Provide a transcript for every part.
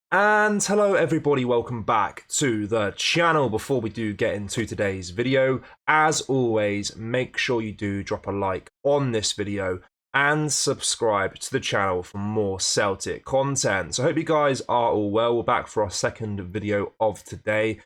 And hello everybody, welcome back to the channel. Before we do get into today's video, as always, make sure you do drop a like on this video and subscribe to the channel for more Celtic content. So I hope you guys are all well. We're back for our second video of today.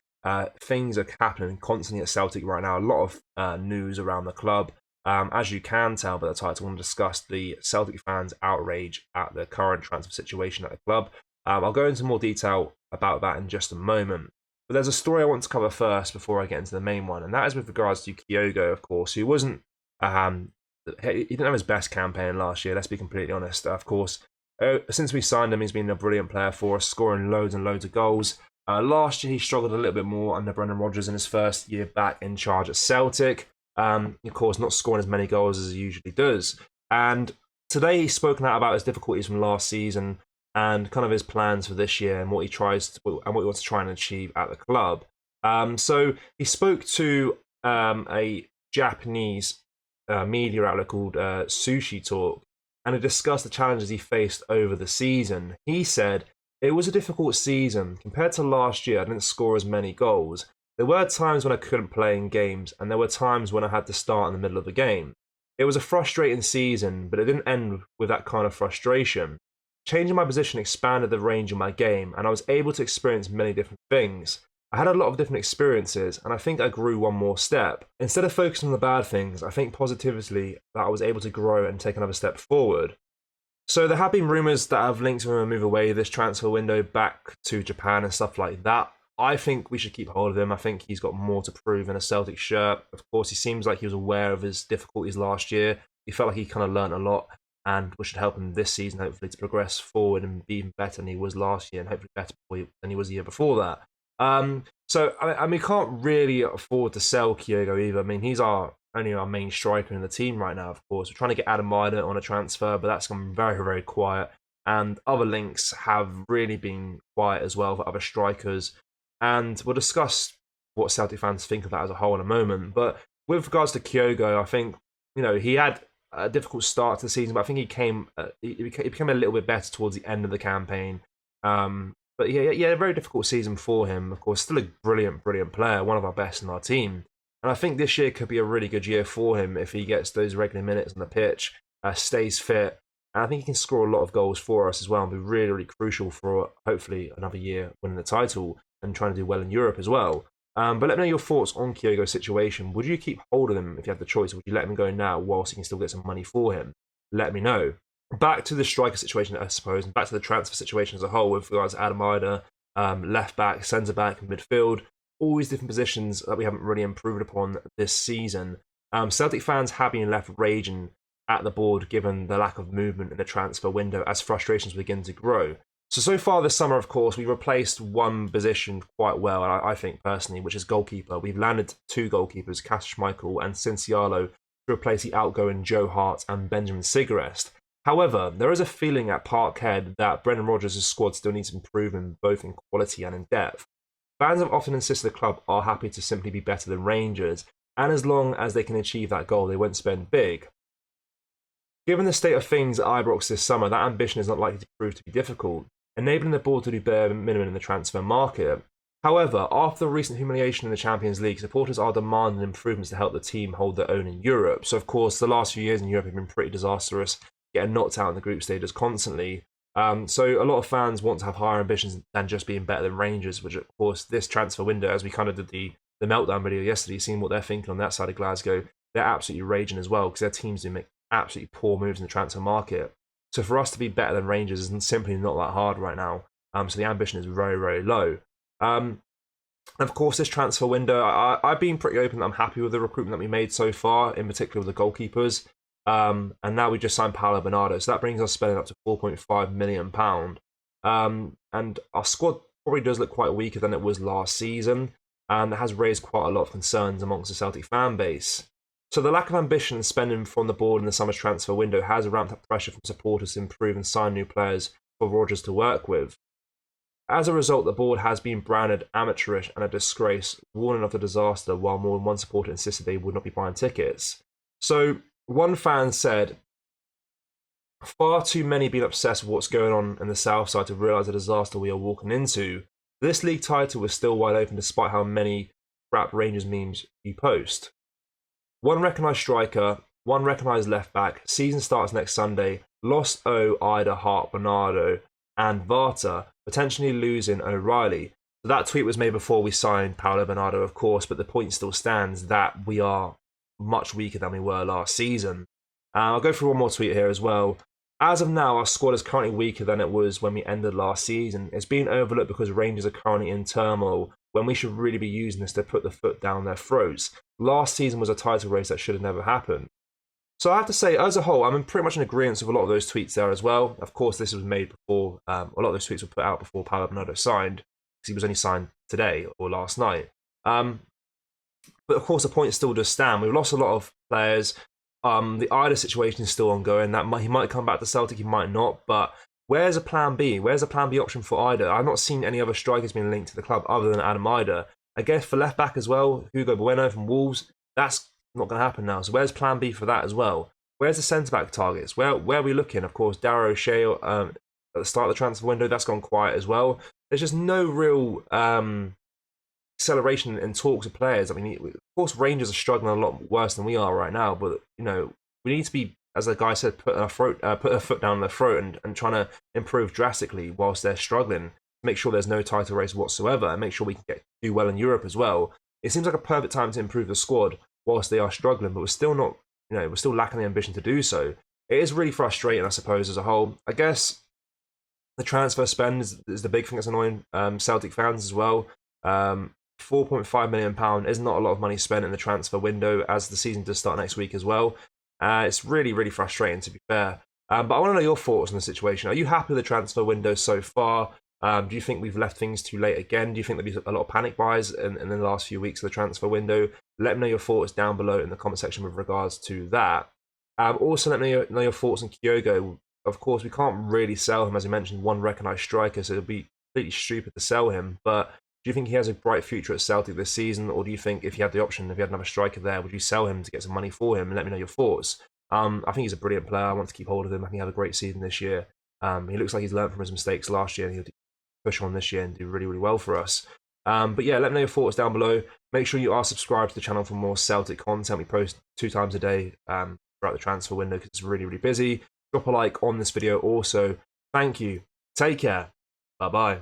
Things are happening constantly at Celtic right now. A lot of news around the club. As you can tell by the title, I want to discuss the Celtic fans' outrage at the current transfer situation at the club. I'll go into more detail about that in just a moment. But there's a story I want to cover first before I get into the main one, and that is with regards to Kyogo, of course, who wasn't, he didn't have his best campaign last year, let's be completely honest. Of course, since we signed him, he's been a brilliant player for us, scoring loads and loads of goals. Last year, he struggled a little bit more under Brendan Rodgers in his first year back in charge at Celtic. Of course, not scoring as many goals as he usually does. And today, he's spoken out about his difficulties from last season and kind of his plans for this year and what he wants to try and achieve at the club. So he spoke to a Japanese media outlet called Sushi Talk, and he discussed the challenges he faced over the season. He said, "It was a difficult season. Compared to last year, I didn't score as many goals. There were times when I couldn't play in games, and there were times when I had to start in the middle of the game. It was a frustrating season, but it didn't end with that kind of frustration. Changing my position expanded the range of my game, and I was able to experience many different things. I had a lot of different experiences, and I think I grew one more step. Instead of focusing on the bad things, I think positively that I was able to grow and take another step forward." So there have been rumours that have linked him to move away this transfer window back to Japan and stuff like that. I think we should keep hold of him. I think he's got more to prove in a Celtic shirt. Of course, he seems like he was aware of his difficulties last year. He felt like he kind of learnt a lot, and we should help him this season, hopefully, to progress forward and be even better than he was last year, and hopefully better than he was the year before that. So I mean, we can't really afford to sell Kyogo either. I mean, he's only our main striker in the team right now, of course. We're trying to get Adam Maida on a transfer, but that's gone very, very quiet. And other links have really been quiet as well for other strikers. And we'll discuss what Celtic fans think of that as a whole in a moment. But with regards to Kyogo, I think, he had a difficult start to the season, but I think he became a little bit better towards the end of the campaign. But yeah, a very difficult season for him. Of course, still a brilliant, brilliant player, one of our best in our team. And I think this year could be a really good year for him if he gets those regular minutes on the pitch, stays fit. And I think he can score a lot of goals for us as well and be really, really crucial for hopefully another year winning the title and trying to do well in Europe as well. But let me know your thoughts on Kyogo's situation. Would you keep hold of him if you had the choice? Or would you let him go now whilst you can still get some money for him? Let me know. Back to the striker situation, I suppose, and back to the transfer situation as a whole with regards to Adam Maida, left back, centre back, midfield, all these different positions that we haven't really improved upon this season. Celtic fans have been left raging at the board given the lack of movement in the transfer window as frustrations begin to grow. So far this summer, of course, we replaced one position quite well, I think personally, which is goalkeeper. We've landed two goalkeepers, Kasper Schmeichel and Cincialo, to replace the outgoing Joe Hart and Benjamin Sigarest. However, there is a feeling at Parkhead that Brendan Rodgers' squad still needs improvement both in quality and in depth. Fans have often insisted the club are happy to simply be better than Rangers, and as long as they can achieve that goal, they won't spend big. Given the state of things at Ibrox this summer, that ambition is not likely to prove to be difficult, enabling the board to do bare minimum in the transfer market. However, after the recent humiliation in the Champions League, supporters are demanding improvements to help the team hold their own in Europe. So, of course, the last few years in Europe have been pretty disastrous, getting knocked out in the group stages constantly. So a lot of fans want to have higher ambitions than just being better than Rangers, which, of course, this transfer window, as we kind of did the meltdown video yesterday, seeing what they're thinking on that side of Glasgow, they're absolutely raging as well because their teams do make absolutely poor moves in the transfer market. So for us to be better than Rangers is simply not that hard right now. So the ambition is very, very low. And of course, this transfer window, I've been pretty open that I'm happy with the recruitment that we made so far, in particular with the goalkeepers. And now we just signed Paulo Bernardo, so that brings us spending up to £4.5 million. And our squad probably does look quite weaker than it was last season, and it has raised quite a lot of concerns amongst the Celtic fan base. So the lack of ambition and spending from the board in the summer's transfer window has ramped up pressure from supporters to improve and sign new players for Rodgers to work with. As a result, the board has been branded amateurish and a disgrace, warning of the disaster, while more than one supporter insisted they would not be buying tickets. So one fan said, Far too many been obsessed with what's going on in the south side to realise the disaster we are walking into. This league title was still wide open despite how many crap Rangers memes you post. One recognised striker, one recognised left back, season starts next Sunday, lost Ida, Hart, Bernardo and Varta, potentially losing O'Reilly. So that tweet was made before we signed Paulo Bernardo, of course, but the point still stands that we are much weaker than we were last season. I'll go through one more tweet here as well. As of now, our squad is currently weaker than it was when we ended last season. It's being overlooked because Rangers are currently in turmoil, when we should really be using this to put the foot down their throats. Last season was a title race that should have never happened. So I have to say, as a whole, I'm pretty much in agreement with a lot of those tweets there as well. Of course, this was made before, a lot of those tweets were put out before Paulo Bernardo signed, because he was only signed today or last night. But of course, the point still does stand. We've lost a lot of players. The Ida situation is still ongoing. He might come back to Celtic, he might not. But where's a plan B? Where's a plan B option for Ida? I've not seen any other strikers being linked to the club other than Adam Ida. I guess for left back as well, Kyogo Bueno from Wolves, that's not going to happen now. So where's plan B for that as well? Where's the centre back targets? Where are we looking? Of course, Darrow O'Shea at the start of the transfer window, that's gone quiet as well. There's just no real acceleration in talks of players. I mean, of course, Rangers are struggling a lot worse than we are right now, but you know, we need to be, as the guy said, put a foot down their throat and trying to improve drastically whilst they're struggling. Make sure there's no title race whatsoever, and make sure we can do well in Europe as well. It seems like a perfect time to improve the squad whilst they are struggling, but we're still not, you know, we're still lacking the ambition to do so. It is really frustrating, I suppose, as a whole. I guess the transfer spend is the big thing that's annoying Celtic fans as well. £4.5 million is not a lot of money spent in the transfer window, as the season does start next week as well. It's really, really frustrating, to be fair. But I want to know your thoughts on the situation. Are you happy with the transfer window so far? Do you think we've left things too late again? Do you think there'll be a lot of panic buys in the last few weeks of the transfer window? Let me know your thoughts down below in the comment section with regards to that. Also, let me know your thoughts on Kyogo. Of course, we can't really sell him, as I mentioned, one recognised striker, so it'll be completely stupid to sell him. But do you think he has a bright future at Celtic this season, or do you think if you had the option, if you had another striker there, would you sell him to get some money for him? And let me know your thoughts. I think he's a brilliant player. I want to keep hold of him. I think he had a great season this year. He looks like he's learned from his mistakes last year, and he'll push on this year and do really, really well for us. But yeah, let me know your thoughts down below. Make sure you are subscribed to the channel for more Celtic content. We post 2 times a day throughout the transfer window because it's really, really busy. Drop a like on this video also. Thank you. Take care. Bye-bye.